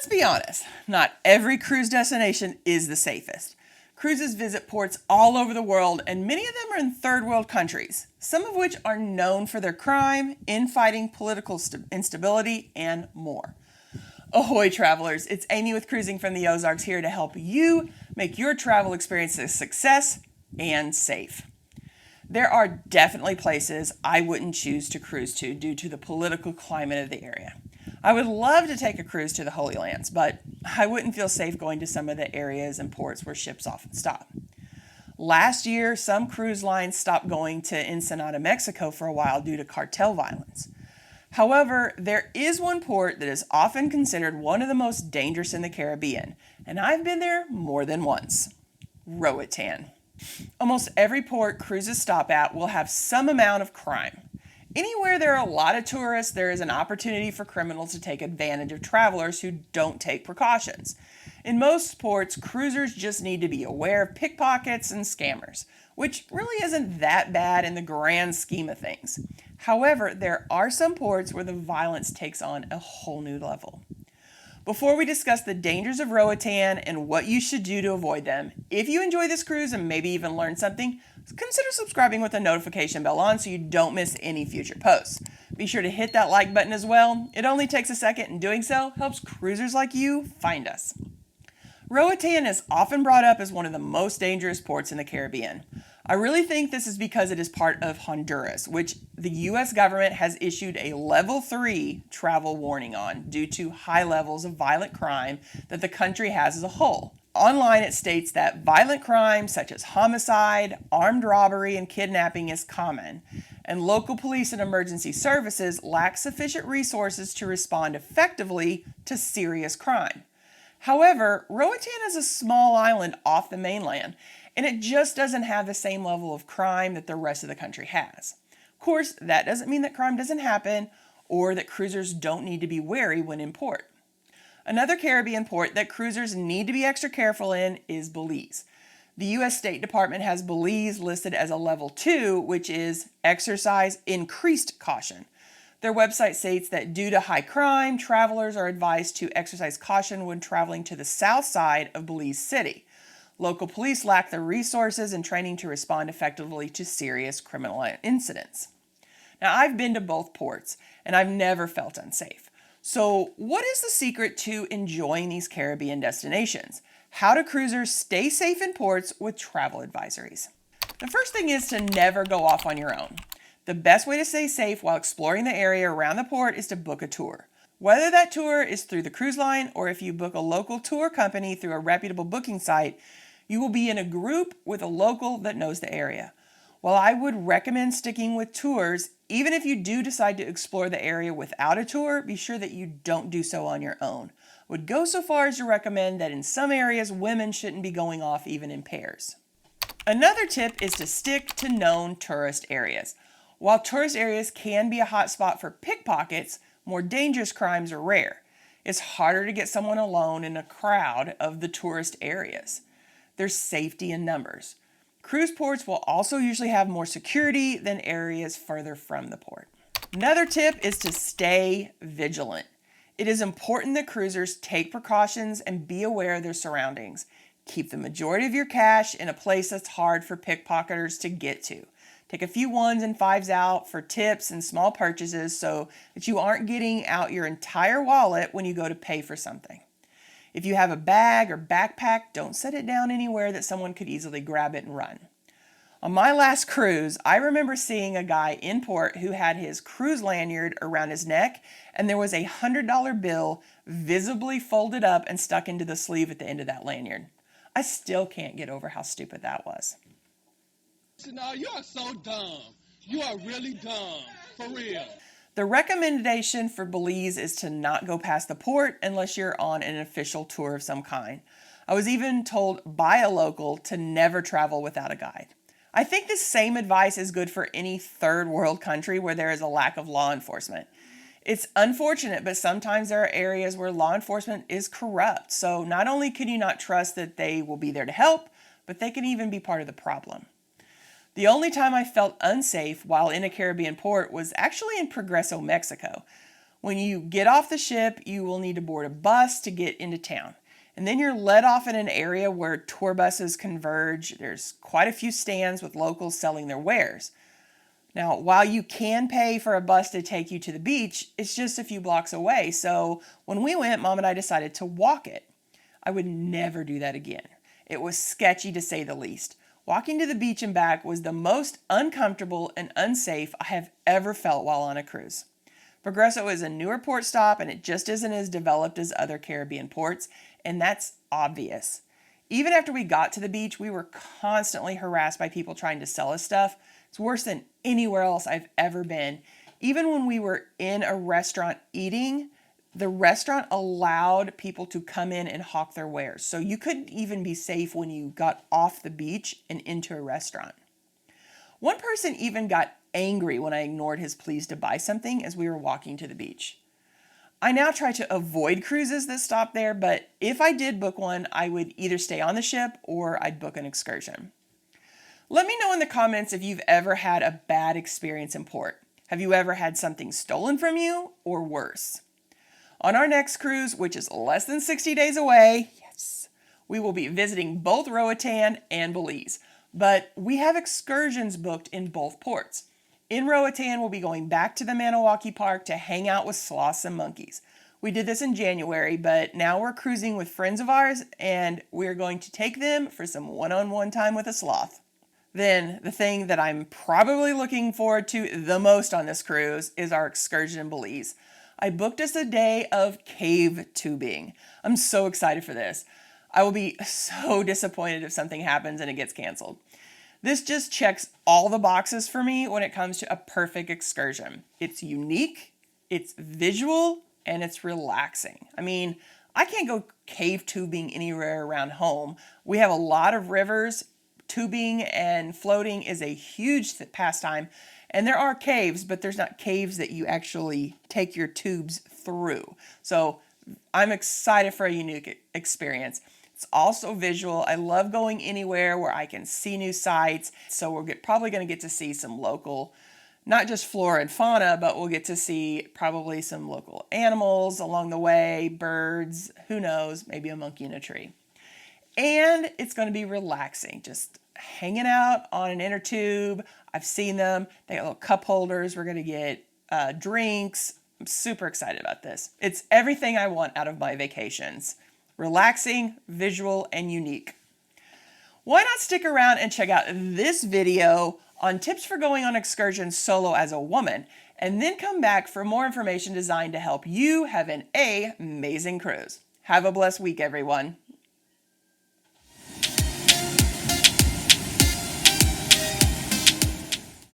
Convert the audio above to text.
Let's be honest, not every cruise destination is the safest. Cruises visit ports all over the world, and many of them are in third world countries, some of which are known for their crime, infighting, political instability, and more. Ahoy travelers, it's Amy with Cruising from the Ozarks here to help you make your travel experience a success and safe. There are definitely places I wouldn't choose to cruise to due to the political climate of the area. I would love to take a cruise to the Holy Lands, but I wouldn't feel safe going to some of the areas and ports where ships often stop. Last year, some cruise lines stopped going to Ensenada, Mexico for a while due to cartel violence. However, there is one port that is often considered one of the most dangerous in the Caribbean, and I've been there more than once. Roatan. Almost every port cruises stop at will have some amount of crime. Anywhere there are a lot of tourists, there is an opportunity for criminals to take advantage of travelers who don't take precautions. In most ports, cruisers just need to be aware of pickpockets and scammers, which really isn't that bad in the grand scheme of things. However, there are some ports where the violence takes on a whole new level. Before we discuss the dangers of Roatan and what you should do to avoid them, if you enjoy this cruise and maybe even learn something, consider subscribing with the notification bell on so you don't miss any future posts. Be sure to hit that like button as well. It only takes a second, and doing so helps cruisers like you find us. Roatan is often brought up as one of the most dangerous ports in the Caribbean. I really think this is because it is part of Honduras, which the U.S. government has issued a level 3 travel warning on due to high levels of violent crime that the country has as a whole. Online it states that violent crime such as homicide, armed robbery, and kidnapping is common, and local police and emergency services lack sufficient resources to respond effectively to serious crime. However, Roatan is a small island off the mainland, and it just doesn't have the same level of crime that the rest of the country has. Of course, that doesn't mean that crime doesn't happen or that cruisers don't need to be wary when in port. Another Caribbean port that cruisers need to be extra careful in is Belize. The U.S. State Department has Belize listed as a level 2, which is exercise increased caution. Their website states that due to high crime, travelers are advised to exercise caution when traveling to the south side of Belize City. Local police lack the resources and training to respond effectively to serious criminal incidents. Now, I've been to both ports, and I've never felt unsafe. So, what is the secret to enjoying these Caribbean destinations? How do cruisers stay safe in ports with travel advisories? The first thing is to never go off on your own. The best way to stay safe while exploring the area around the port is to book a tour. Whether that tour is through the cruise line or if you book a local tour company through a reputable booking site, you will be in a group with a local that knows the area. While I would recommend sticking with tours, even if you do decide to explore the area without a tour, be sure that you don't do so on your own. I would go so far as to recommend that in some areas, women shouldn't be going off even in pairs. Another tip is to stick to known tourist areas. While tourist areas can be a hot spot for pickpockets, more dangerous crimes are rare. It's harder to get someone alone in a crowd of the tourist areas. There's safety in numbers. Cruise ports will also usually have more security than areas further from the port. Another tip is to stay vigilant. It is important that cruisers take precautions and be aware of their surroundings. Keep the majority of your cash in a place that's hard for pickpocketers to get to. Take a few 1s and 5s out for tips and small purchases so that you aren't getting out your entire wallet when you go to pay for something. If you have a bag or backpack, don't set it down anywhere that someone could easily grab it and run. On my last cruise, I remember seeing a guy in port who had his cruise lanyard around his neck, and there was a $100 bill visibly folded up and stuck into the sleeve at the end of that lanyard. I still can't get over how stupid that was. No, you are so dumb. You are really dumb, for real. The recommendation for Belize is to not go past the port unless you're on an official tour of some kind. I was even told by a local to never travel without a guide. I think the same advice is good for any third world country where there is a lack of law enforcement. It's unfortunate, but sometimes there are areas where law enforcement is corrupt. So not only can you not trust that they will be there to help, but they can even be part of the problem. The only time I felt unsafe while in a Caribbean port was actually in Progreso, Mexico. When you get off the ship, you will need to board a bus to get into town. And then you're led off in an area where tour buses converge. There's quite a few stands with locals selling their wares. Now, while you can pay for a bus to take you to the beach, it's just a few blocks away. So when we went, Mom and I decided to walk it. I would never do that again. It was sketchy to say the least. Walking to the beach and back was the most uncomfortable and unsafe I have ever felt while on a cruise. Progreso is a newer port stop and it just isn't as developed as other Caribbean ports, and that's obvious. Even after we got to the beach, we were constantly harassed by people trying to sell us stuff. It's worse than anywhere else I've ever been. Even when we were in a restaurant eating, the restaurant allowed people to come in and hawk their wares. So you couldn't even be safe when you got off the beach and into a restaurant. One person even got angry when I ignored his pleas to buy something as we were walking to the beach. I now try to avoid cruises that stop there, but if I did book one, I would either stay on the ship or I'd book an excursion. Let me know in the comments if you've ever had a bad experience in port. Have you ever had something stolen from you or worse? On our next cruise, which is less than 60 days away, yes, we will be visiting both Roatan and Belize, but we have excursions booked in both ports. In Roatan, we'll be going back to the Maniwaki Park to hang out with sloths and monkeys. We did this in January, but now we're cruising with friends of ours, and we're going to take them for some one-on-one time with a sloth. Then, the thing that I'm probably looking forward to the most on this cruise is our excursion in Belize. I booked us a day of cave tubing. I'm so excited for this. I will be so disappointed if something happens and it gets canceled. This just checks all the boxes for me when it comes to a perfect excursion. It's unique, it's visual, and it's relaxing. I mean, I can't go cave tubing anywhere around home. We have a lot of rivers. Tubing and floating is a huge pastime. And there are caves, but there's not caves that you actually take your tubes through. So I'm excited for a unique experience. It's also visual. I love going anywhere where I can see new sights. So we're probably going to get to see some local, not just flora and fauna, but we'll get to see probably some local animals along the way, birds, who knows, maybe a monkey in a tree. And it's going to be relaxing, just hanging out on an inner tube. I've seen them. They got little cup holders. We're going to get drinks. I'm super excited about this. It's everything I want out of my vacations. Relaxing, visual, and unique. Why not stick around and check out this video on tips for going on excursions solo as a woman, and then come back for more information designed to help you have an amazing cruise. Have a blessed week, everyone.